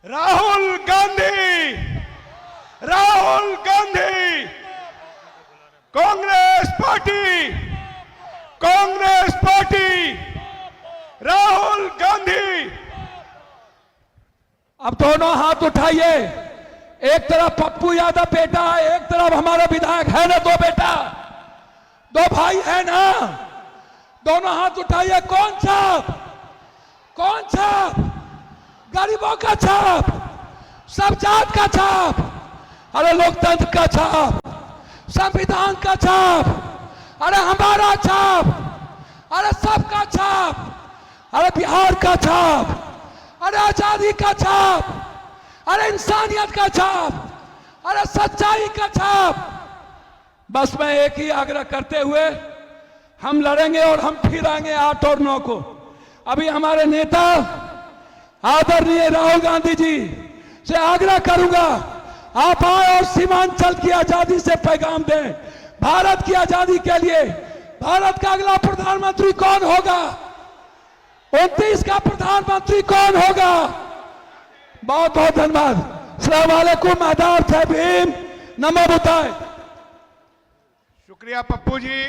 Rahul Gandhi, Rahul Gandhi, Congress party, Congress party, Rahul Gandhi. अब दोनों हाथ उठाइए। एक तरफ पप्पू यादव बेटा, एक तरफ हमारा विधायक है ना, दो बेटा, दो भाई है ना। दोनों हाथ उठाइए। कौन छाप? कौन छाप? गरीबों का छाप, सब जात का छाप, अरे लोकतंत्र का छाप, संविधान का छाप, अरे हमारा छाप, अरे सबका छाप, अरे बिहार का छाप, अरे आजादी का छाप, अरे इंसानियत का छाप, अरे सच्चाई का छाप। बस मैं एक ही आग्रह करते हुए हम लड़ेंगे और हम फिर आएंगे 8 और 9 को। अभी हमारे नेता आदरणीय राहुल गांधी जी से आग्रह करूंगा, आप आए और सीमांचल की आजादी से पैगाम दें। भारत की आजादी के लिए भारत का अगला प्रधानमंत्री कौन होगा, 29 का प्रधानमंत्री कौन होगा। बहुत बहुत धन्यवाद। अस्सलाम वालेकुम, आदाब, जय भीम, नमो बुद्धाय। शुक्रिया पप्पू जी।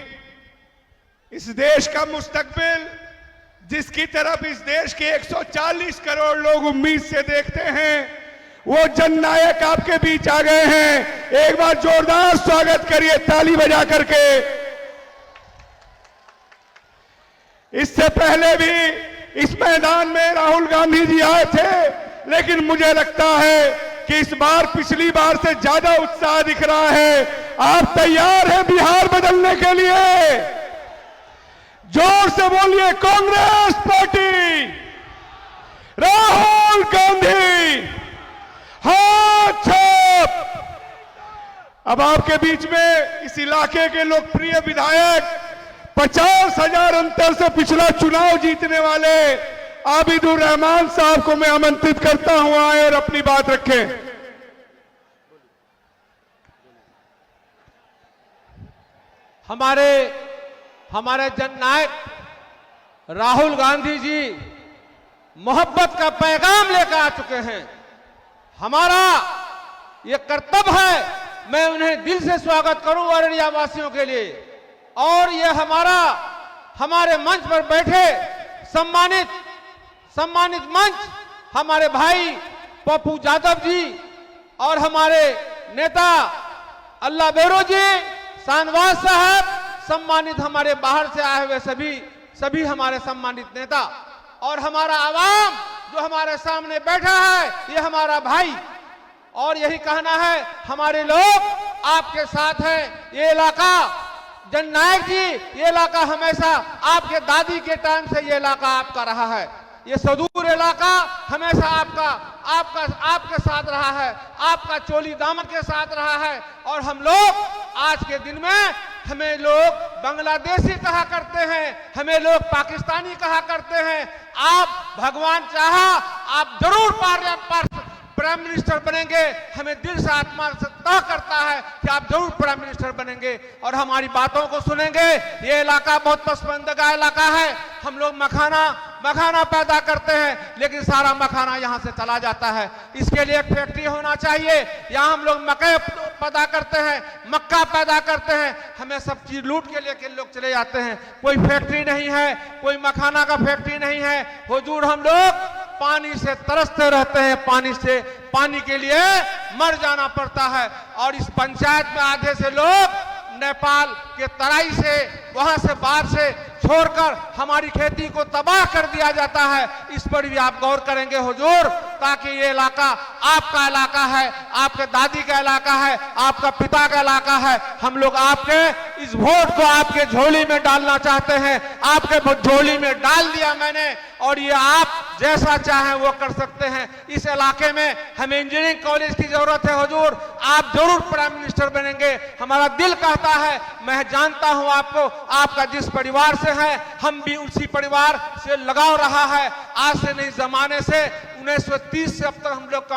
इस देश का मुस्तकबिल जिसकी तरफ इस देश के 140 करोड़ लोग उम्मीद से देखते हैं, वो जननायक आपके बीच आ गए हैं। एक बार जोरदार स्वागत करिए ताली बजा करके। इससे पहले भी इस मैदान में राहुल गांधी जी आए थे, लेकिन मुझे लगता है कि इस बार पिछली बार से ज्यादा उत्साह दिख रहा है। आप तैयार हैं बिहार बदलने के लिए? जोर से बोलिए, कांग्रेस पार्टी, राहुल गांधी, हाथ छाप। अब आपके बीच में इस इलाके के लोकप्रिय विधायक, 50,000 अंतर से पिछला चुनाव जीतने वाले आबिदुर रहमान साहब को मैं आमंत्रित करता हूं, आए और अपनी बात रखें। हमारे जननायक राहुल गांधी जी मोहब्बत का पैगाम लेकर आ चुके हैं। हमारा ये कर्तव्य है, मैं उन्हें दिल से स्वागत करूं अररिया वासियों के लिए। और ये हमारे मंच पर बैठे सम्मानित मंच हमारे भाई पप्पू यादव जी और हमारे नेता अल्लाह बेरो जी, शाहनवाज साहब, सम्मानित हमारे बाहर से आए हुए सभी हमारे सम्मानित नेता, और हमारा आवाम जो हमारे सामने बैठा है, ये हमारा भाई। और यही कहना है, हमारे लोग आपके साथ हैं। ये इलाका, जननायक जी, ये इलाका हमेशा आपके दादी के टाइम से ये इलाका आपका रहा है। ये सुदूर इलाका हमेशा आपके साथ रहा है, आपका चोली दामन के साथ रहा है। और हम लोग आज के दिन में, हमें लोग बांग्लादेशी कहा करते हैं, हमें लोग पाकिस्तानी कहा करते हैं। आप भगवान चाहा आप जरूर प्राइम मिनिस्टर बनेंगे। हमें दिल से आत्मा से तय करता है कि आप जरूर प्राइम मिनिस्टर बनेंगे और हमारी बातों को सुनेंगे। ये इलाका बहुत पसंदीदा इलाका है। हम लोग मखाना पैदा करते हैं, लेकिन सारा मखाना यहाँ से चला जाता है। इसके लिए एक फैक्ट्री होना चाहिए। यहाँ हम लोग मकई पैदा करते हैं, मक्का पैदा करते हैं, हमें सब चीज लूट के लेके लोग चले जाते हैं। कोई फैक्ट्री नहीं है, कोई मखाना का फैक्ट्री नहीं है। हुजूर, हम लोग पानी से तरसते रहते हैं, पानी के लिए मर जाना पड़ता है। और इस पंचायत में आधे से लोग नेपाल के तराई से, वहां से बाहर से छोड़कर हमारी खेती को तबाह कर दिया जाता है। इस पर भी आप गौर करेंगे हुजूर, ताकि ये इलाका आपका इलाका है, आपके दादी का इलाका है, आपका पिता का इलाका है। हम लोग आपके इस वोट को आपके झोली में डालना चाहते हैं। आपके झोली में डाल दिया मैंने, और ये आप जैसा चाहें वो कर सकते हैं। इस इलाके में हमें इंजीनियरिंग कॉलेज की जरूरत है हुजूर, आप जरूर प्राइम मिनिस्टर बनेंगे। हमारा दिल कहता है, मैं जानता हूं आपको, आपका जिस परिवार से है, हम भी उसी परिवार से लगाव रहा है। आज से नहीं, जमाने से 1930 से अब तक हम लोग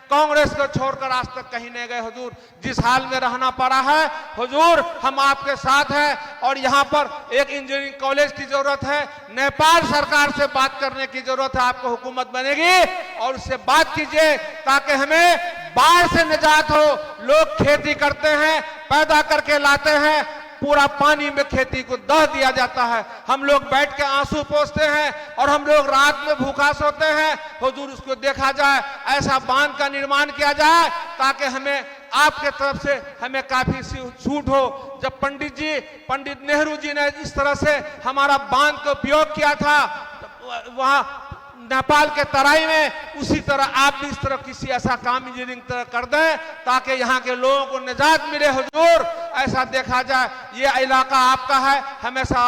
कांग्रेस को छोड़कर आज तक कहीं नहीं गए हुजूर। जिस हाल में रहना पड़ा है हुजूर, हम आपके साथ हैं। और यहाँ पर एक इंजीनियरिंग कॉलेज की जरूरत है। नेपाल सरकार सरकार से बात करने की जरूरत है। आपको हुकूमत बनेगी और उससे बात कीजिए ताकि हमें बाढ़ से निजात हो। लोग खेती करते हैं, पैदा करके लाते हैं, पूरा पानी में खेती को दह दिया जाता है। हम लोग बैठ के आंसू पोंछते हैं और हम लोग रात में भूखा सोते हैं। हुजूर उसको देखा जाए, ऐसा बांध का निर्माण किया जाए ताकि हमें आपके तरफ से हमें काफी छूट हो। जब पंडित नेहरू जी ने इस तरह से हमारा बांध का उपयोग किया था वहां नेपाल के तराई में, उसी तरह आप भी इस तरह किसी ऐसा काम इंजीनियरिंग तरह कर दें ताकि यहाँ के लोगों को निजात मिले। हुजूर ऐसा देखा जाए, ये इलाका आपका है, हमेशा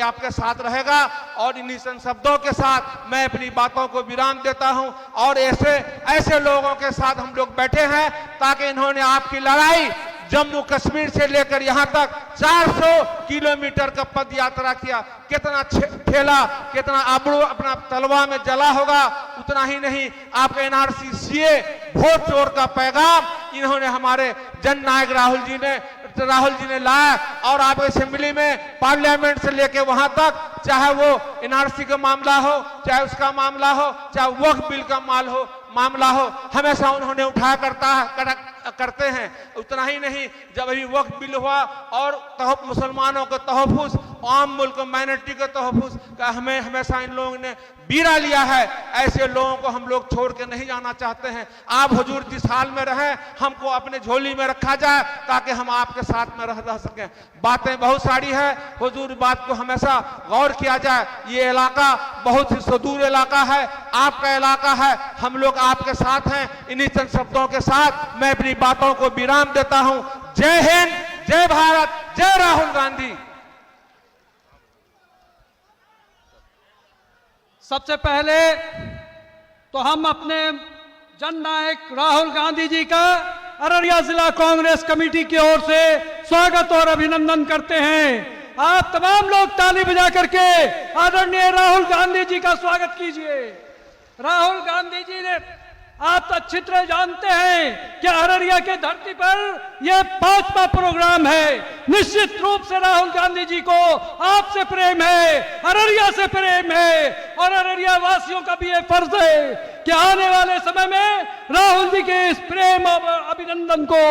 आपके साथ रहेगा। और इन्हीं शब्दों के साथ मैं अपनी बातों को विराम देता हूं। और ऐसे लोगों के साथ हम लोग बैठे हैं ताकि इन्होंने आपकी लड़ाई जम्मू कश्मीर से लेकर यहां तक 400 किलोमीटर का पद यात्रा किया, कितना ठेला, कितना आबरू अपना तलवा में जला होगा। उतना ही नहीं, आपका एनआरसी सीए वोट चोर का पैगाम इन्होंने हमारे जननायक राहुल जी ने लाया। और आप असेंबली में पार्लियामेंट से लेकर वहां तक, चाहे वो एनआरसी का मामला हो, चाहे उसका मामला हो, चाहे वक्फ बिल का मामला हो, हमेशा उन्होंने उठाया करते हैं। उतना ही नहीं, जब अभी वक्फ बिल हुआ और मुसलमानों का तहफ़्फ़ुज़, आम मुल्क माइनॉरिटी का तहफ़्फ़ुज़ का हमेशा इन लोगों ने बीरा लिया है। ऐसे लोगों को हम लोग छोड़ के नहीं जाना चाहते हैं। आप हुजूर जिस हाल में रहें, हमको अपने झोली में रखा जाए ताकि हम आपके साथ में रह सकें। बातें बहुत सारी है, हुजूर बात को हमेशा गौर किया जाए। ये इलाका बहुत ही सुदूर इलाका है, आपका इलाका है, हम लोग आपके साथ हैं। इन्हीं चंद शब्दों के साथ मैं अपनी बातों को विराम देता हूं। जय हिंद, जय भारत, जय राहुल गांधी। सबसे पहले तो हम अपने जननायक राहुल गांधी जी का अररिया जिला कांग्रेस कमेटी की ओर से स्वागत और अभिनंदन करते हैं। आप तमाम लोग ताली बजा करके आदरणीय राहुल गांधी जी का स्वागत कीजिए। राहुल गांधी जी ने, आप अच्छी तरह जानते हैं कि अररिया के धरती पर यह 5वां प्रोग्राम है। निश्चित रूप से राहुल गांधी जी को आपसे प्रेम है, अररिया से प्रेम है और अररिया वासियों का भी यह फर्ज है कि आने वाले समय में राहुल जी के इस प्रेम और अभिनंदन को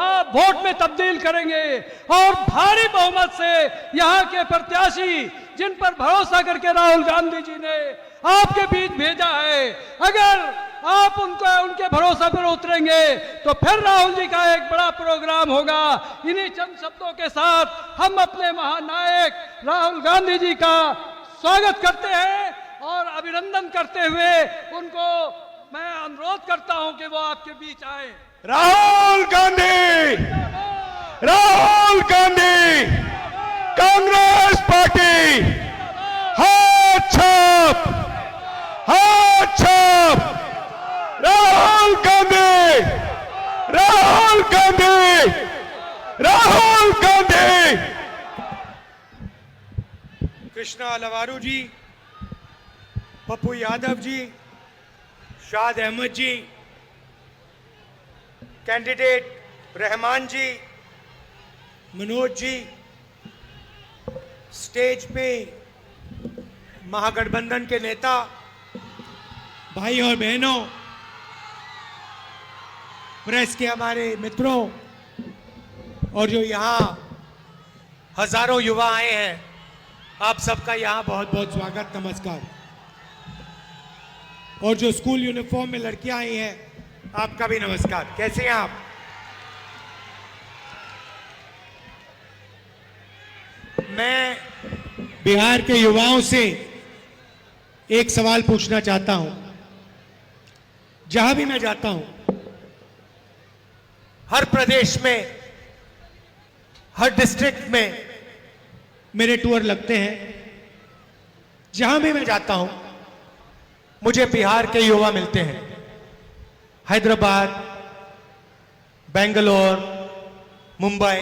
आप वोट में तब्दील करेंगे और भारी बहुमत से यहाँ के प्रत्याशी जिन पर भरोसा करके राहुल गांधी जी ने आपके बीच भेजा है, अगर आप उनके भरोसा पर उतरेंगे तो फिर राहुल जी का एक बड़ा प्रोग्राम होगा। इन्हीं चंद शब्दों के साथ हम अपने महानायक राहुल गांधी जी का स्वागत करते हैं और अभिनंदन करते हुए उनको मैं अनुरोध करता हूं कि वो आपके बीच आए। राहुल गांधी, राहुल गांधी, कांग्रेस पार्टी, हाथ छाप, हाथ छाप, राहुल गांधी, राहुल गांधी, राहुल गांधी। कृष्णा लवारू जी, पप्पू यादव जी, शाद अहमद जी, कैंडिडेट रहमान जी, मनोज जी, स्टेज पे महागठबंधन के नेता, भाई और बहनों, प्रेस के हमारे मित्रों और जो यहाँ हजारों युवा आए हैं, आप सबका यहाँ बहुत बहुत स्वागत, नमस्कार। और जो स्कूल यूनिफॉर्म में लड़कियां आई हैं, आपका भी नमस्कार। कैसे हैं आप? मैं बिहार के युवाओं से एक सवाल पूछना चाहता हूं। जहां भी मैं जाता हूं, हर प्रदेश में, हर डिस्ट्रिक्ट में मेरे टूर लगते हैं। जहां भी मैं जाता हूं मुझे बिहार के युवा मिलते हैं। हैदराबाद, बेंगलोर, मुंबई,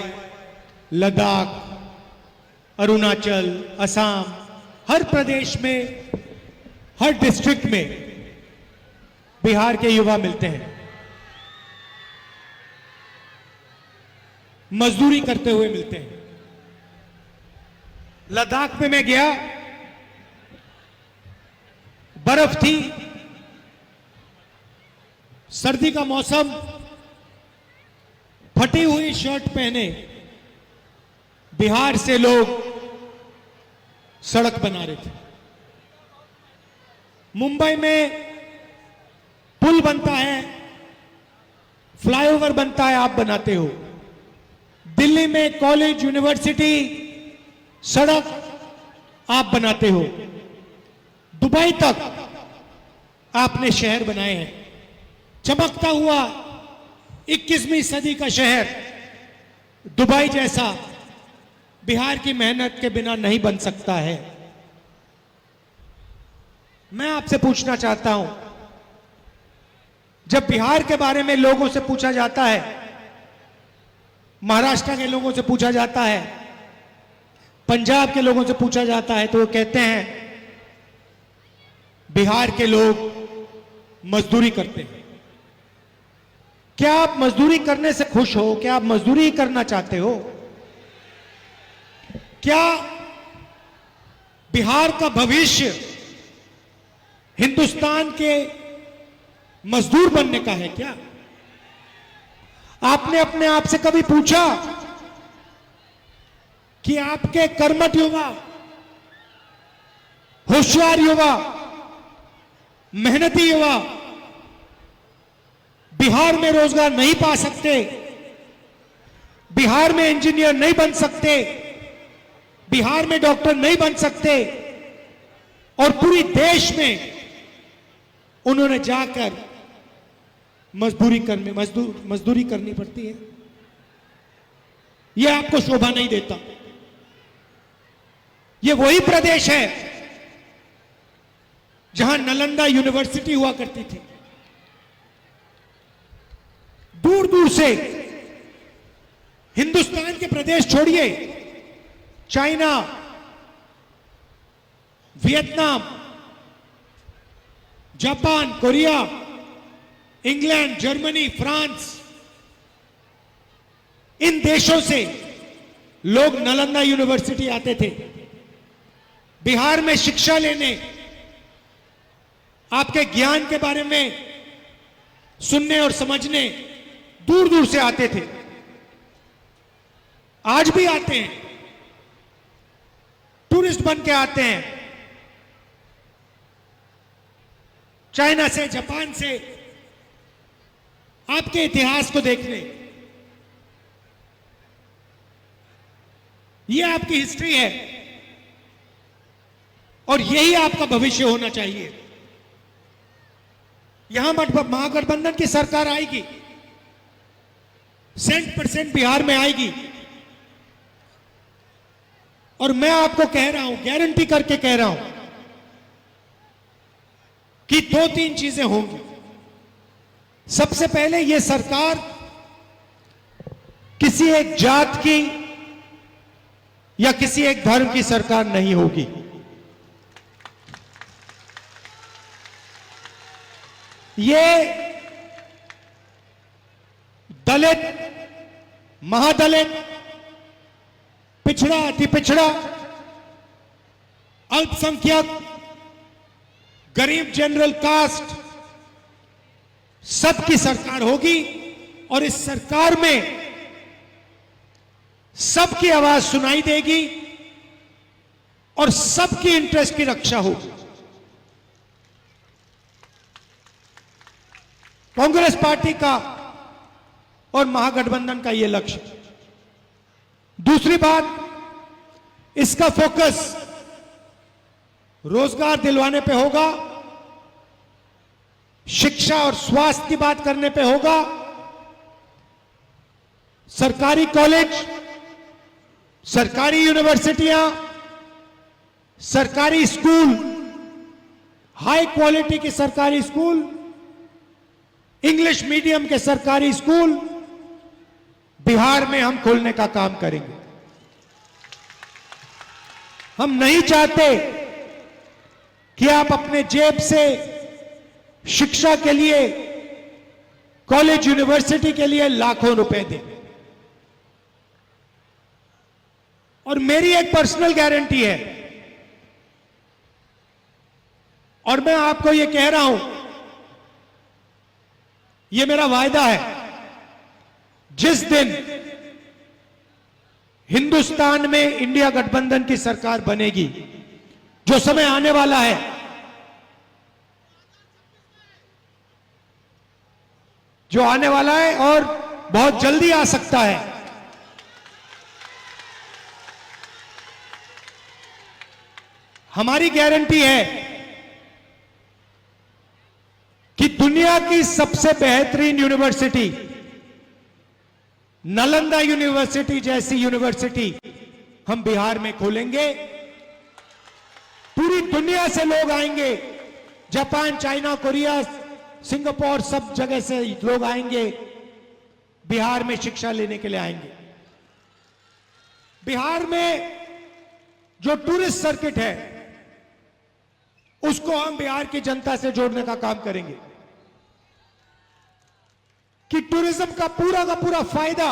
लद्दाख, अरुणाचल, असम, हर प्रदेश में, हर डिस्ट्रिक्ट में बिहार के युवा मिलते हैं। मजदूरी करते हुए मिलते हैं। लद्दाख में मैं गया बर्फ थी, सर्दी का मौसम, फटी हुई शर्ट पहने बिहार से लोग सड़क बना रहे थे। मुंबई में पुल बनता है, फ्लाईओवर बनता है, आप बनाते हो। दिल्ली में कॉलेज, यूनिवर्सिटी, सड़क आप बनाते हो। दुबई तक आपने शहर बनाए हैं। चमकता हुआ 21वीं सदी का शहर दुबई जैसा बिहार की मेहनत के बिना नहीं बन सकता है। मैं आपसे पूछना चाहता हूं, जब बिहार के बारे में लोगों से पूछा जाता है, महाराष्ट्र के लोगों से पूछा जाता है, पंजाब के लोगों से पूछा जाता है, तो वो कहते हैं बिहार के लोग मजदूरी करते हैं। क्या आप मजदूरी करने से खुश हो? क्या आप मजदूरी करना चाहते हो? क्या बिहार का भविष्य हिंदुस्तान के मजदूर बनने का है क्या? आपने अपने आप से कभी पूछा कि आपके कर्मठ युवा, होशियार युवा, मेहनती युवा बिहार में रोजगार नहीं पा सकते, बिहार में इंजीनियर नहीं बन सकते, बिहार में डॉक्टर नहीं बन सकते, और पूरी देश में उन्होंने जाकर मजदूरी करनी पड़ती है? यह आपको शोभा नहीं देता। यह वही प्रदेश है जहां नालंदा यूनिवर्सिटी हुआ करती थी। दूर दूर से हिंदुस्तान के प्रदेश छोड़िए, China, Vietnam, Japan, Korea, England, Germany, France, इन देशों से लोग नालंदा यूनिवर्सिटी आते थे बिहार में शिक्षा लेने, आपके ज्ञान के बारे में सुनने और समझने दूर दूर से आते थे। आज भी आते हैं, टूरिस्ट बन के आते हैं, चाइना से, जापान से, आपके इतिहास को देखने। यह आपकी हिस्ट्री है और यही आपका भविष्य होना चाहिए। यहां महागठबंधन की सरकार आएगी, 100% बिहार में आएगी, और मैं आपको कह रहा हूं, गारंटी करके कह रहा हूं कि 2-3 चीजें होंगी। सबसे पहले यह सरकार किसी एक जात की या किसी एक धर्म की सरकार नहीं होगी। ये दलित, महादलित, पिछड़ा, अति पिछड़ा, अल्पसंख्यक, गरीब, जनरल कास्ट, सबकी सरकार होगी, और इस सरकार में सबकी आवाज सुनाई देगी और सबकी इंटरेस्ट की रक्षा होगी। कांग्रेस पार्टी का और महागठबंधन का यह लक्ष्य। दूसरी बात, इसका फोकस रोजगार दिलवाने पे होगा, शिक्षा और स्वास्थ्य की बात करने पे होगा, सरकारी कॉलेज, सरकारी यूनिवर्सिटियां, सरकारी स्कूल, हाई क्वालिटी के सरकारी स्कूल, इंग्लिश मीडियम के सरकारी स्कूल बिहार में हम खोलने का काम करेंगे। हम नहीं चाहते कि आप अपने जेब से शिक्षा के लिए, कॉलेज, यूनिवर्सिटी के लिए लाखों रुपए दें। और मेरी एक पर्सनल गारंटी है, और मैं आपको ये कह रहा हूं, ये मेरा वायदा है, जिस दिन हिंदुस्तान में इंडिया गठबंधन की सरकार बनेगी, जो समय आने वाला है, जो आने वाला है और बहुत जल्दी आ सकता है, हमारी गारंटी है कि दुनिया की सबसे बेहतरीन यूनिवर्सिटी, नालंदा यूनिवर्सिटी जैसी यूनिवर्सिटी हम बिहार में खोलेंगे। पूरी दुनिया से लोग आएंगे, जापान, चाइना, कोरिया, सिंगापुर, सब जगह से लोग आएंगे, बिहार में शिक्षा लेने के लिए आएंगे। बिहार में जो टूरिस्ट सर्किट है, उसको हम बिहार की जनता से जोड़ने का काम करेंगे कि टूरिज्म का पूरा फायदा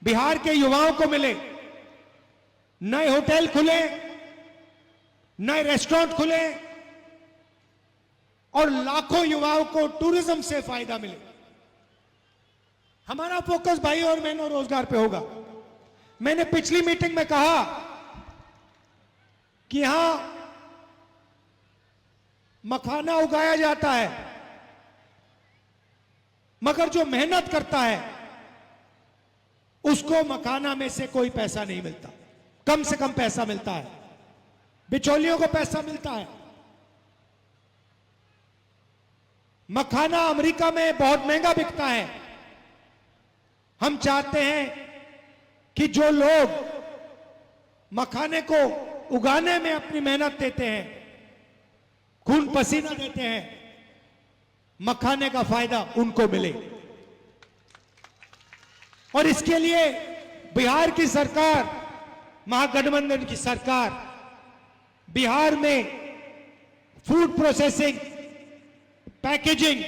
बिहार के युवाओं को मिले। नए होटल खुले, नए रेस्टोरेंट खुले और लाखों युवाओं को टूरिज्म से फायदा मिले। हमारा फोकस भाई और बहनों रोजगार पे होगा। मैंने पिछली मीटिंग में कहा कि यहां मखाना उगाया जाता है, मगर जो मेहनत करता है उसको मखाना में से कोई पैसा नहीं मिलता, कम से कम पैसा मिलता है, बिचौलियों को पैसा मिलता है। मखाना अमेरिका में बहुत महंगा बिकता है। हम चाहते हैं कि जो लोग मखाने को उगाने में अपनी मेहनत देते हैं, खून पसीना देते हैं, मखाने का फायदा उनको मिले। और इसके लिए बिहार की सरकार, महागठबंधन की सरकार, बिहार में फूड प्रोसेसिंग, पैकेजिंग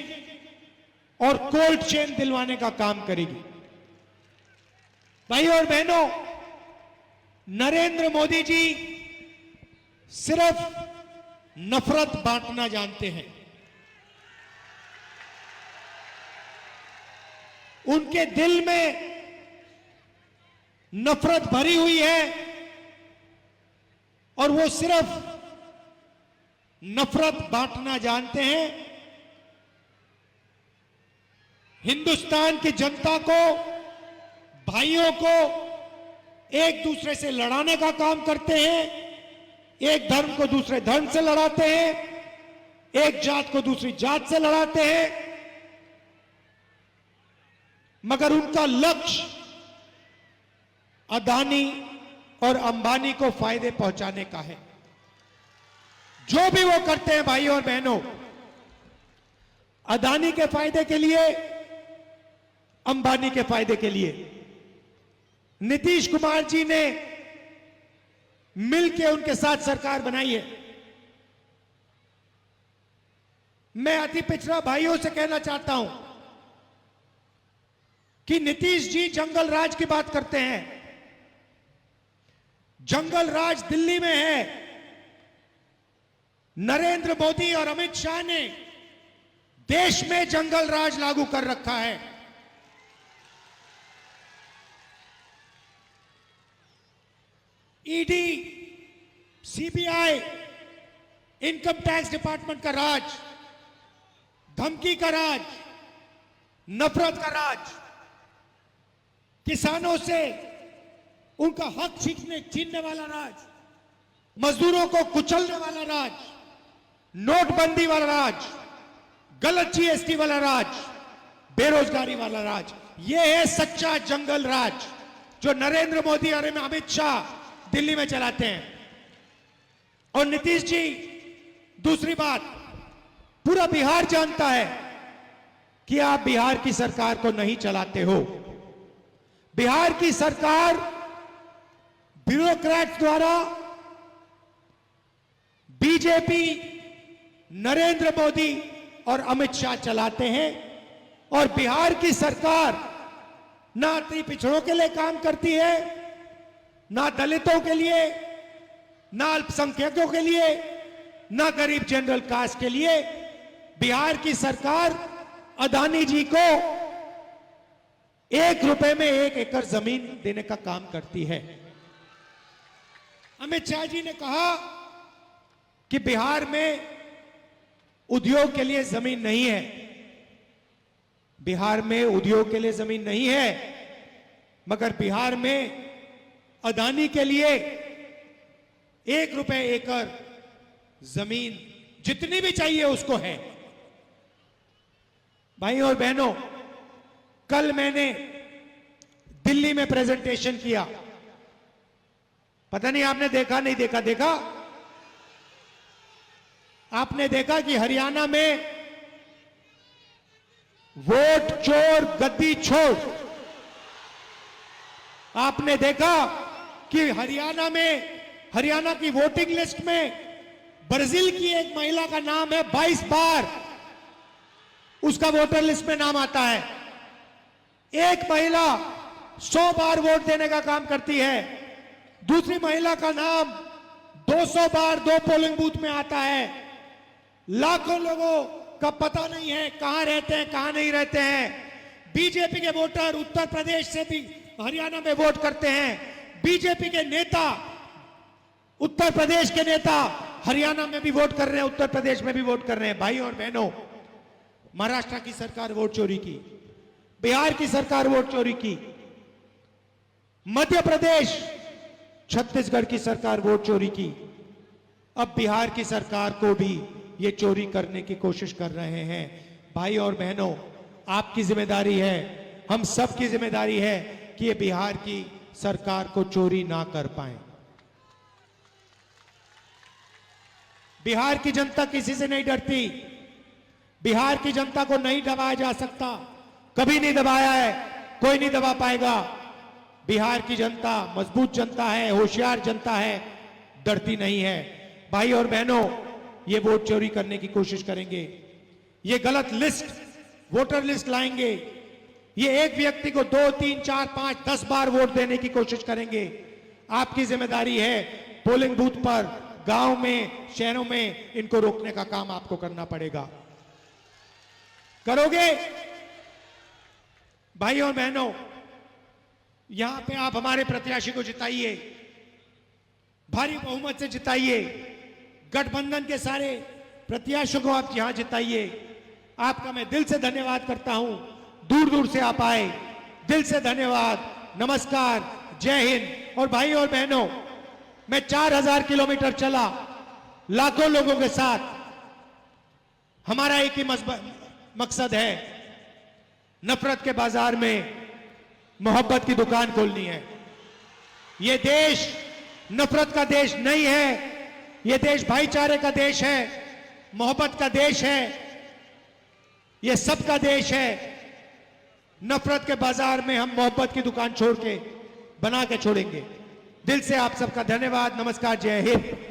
और कोल्ड चेन दिलवाने का काम करेगी। भाई और बहनों, नरेंद्र मोदी जी सिर्फ नफरत बांटना जानते हैं। उनके दिल में नफरत भरी हुई है और वो सिर्फ नफरत बांटना जानते हैं। हिंदुस्तान की जनता को, भाइयों को एक दूसरे से लड़ाने का काम करते हैं, एक धर्म को दूसरे धर्म से लड़ाते हैं, एक जात को दूसरी जात से लड़ाते हैं, मगर उनका लक्ष्य अदानी और अंबानी को फायदे पहुंचाने का है। जो भी वो करते हैं भाई और बहनों, अदानी के फायदे के लिए, अंबानी के फायदे के लिए। नीतीश कुमार जी ने मिलकर उनके साथ सरकार बनाई है। मैं अति पिछड़ा भाइयों से कहना चाहता हूं कि नीतीश जी जंगल राज की बात करते हैं। जंगल राज दिल्ली में है। नरेंद्र मोदी और अमित शाह ने देश में जंगल राज लागू कर रखा है। ED, CBI, income tax department का राज, धमकी का राज, नफरत का राज, किसानों से उनका हक छीनने वाला राज, मजदूरों को कुचलने वाला राज, नोटबंदी वाला राज, गलत जीएसटी वाला राज, बेरोजगारी वाला राज। यह है सच्चा जंगल राज जो नरेंद्र मोदी और अमित शाह दिल्ली में चलाते हैं। और नीतीश जी, दूसरी बात, पूरा बिहार जानता है कि आप बिहार की सरकार को नहीं चलाते हो। बिहार की सरकार ब्यूरोक्रेट्स द्वारा, बीजेपी, नरेंद्र मोदी और अमित शाह चलाते हैं। और बिहार की सरकार ना अति पिछड़ों के लिए काम करती है, ना दलितों के लिए, ना अल्पसंख्यकों के लिए, न गरीब जनरल कास्ट के लिए बिहार की सरकार अदानी जी को 1 रुपए में 1 एकड़ जमीन देने का काम करती है। अमित शाह जी ने कहा कि बिहार में उद्योग के लिए जमीन नहीं है। बिहार में उद्योग के लिए जमीन नहीं है, मगर बिहार में अदानी के लिए 1 रुपए एकड़ जमीन जितनी भी चाहिए उसको है। भाई और बहनों, कल मैंने दिल्ली में प्रेजेंटेशन किया। पता नहीं आपने देखा नहीं देखा? देखा? आपने देखा कि हरियाणा में वोट चोर गद्दी छोड़। आपने देखा कि हरियाणा की वोटिंग लिस्ट में ब्राजील की एक महिला का नाम है, 22 बार उसका वोटर लिस्ट में नाम आता है। एक महिला 100 बार वोट देने का काम करती है, दूसरी महिला का नाम 200 बार 2 पोलिंग बूथ में आता है। लाखों लोगों का पता नहीं है कहां रहते हैं, कहां नहीं रहते हैं। बीजेपी के वोटर उत्तर प्रदेश से भी हरियाणा में वोट करते हैं। बीजेपी के नेता, उत्तर प्रदेश के नेता हरियाणा में भी वोट कर रहे हैं, उत्तर प्रदेश में भी वोट कर रहे हैं। भाई और बहनों, महाराष्ट्र की सरकार वोट चोरी की, बिहार की सरकार वोट चोरी की, मध्य प्रदेश, छत्तीसगढ़ की सरकार वोट चोरी की। अब बिहार की सरकार को भी ये चोरी करने की कोशिश कर रहे हैं। भाई और बहनों, आपकी जिम्मेदारी है, हम सब की जिम्मेदारी है कि ये बिहार की सरकार को चोरी ना कर पाए। बिहार की जनता किसी से नहीं डरती। बिहार की जनता को नहीं दबाया जा सकता, कभी नहीं दबाया है, कोई नहीं दबा पाएगा। बिहार की जनता मजबूत जनता है, होशियार जनता है, डरती नहीं है। भाई और बहनों, ये वोट चोरी करने की कोशिश करेंगे, ये गलत लिस्ट, वोटर लिस्ट लाएंगे, ये एक व्यक्ति को 2, 3, 4, 5, 10 बार वोट देने की कोशिश करेंगे। आपकी जिम्मेदारी है पोलिंग बूथ पर, गांव में, शहरों में इनको रोकने का काम आपको करना पड़ेगा। करोगे? भाई और बहनों, यहां पे आप हमारे प्रत्याशी को जिताइए, भारी बहुमत से जिताइए। गठबंधन के सारे प्रत्याशियों को आप यहां जिताइए। आपका मैं दिल से धन्यवाद करता हूं, दूर दूर से आप आए, दिल से धन्यवाद, नमस्कार, जय हिंद। और भाई और बहनों, मैं 4000 किलोमीटर चला लाखों लोगों के साथ। हमारा एक ही मकसद है, नफरत के बाजार में मोहब्बत की दुकान खोलनी है। यह देश नफरत का देश नहीं है, यह देश भाईचारे का देश है, मोहब्बत का देश है, यह सबका देश है। नफरत के बाजार में हम मोहब्बत की दुकान छोड़ के बना के छोड़ेंगे। दिल से आप सबका धन्यवाद, नमस्कार, जय हिंद।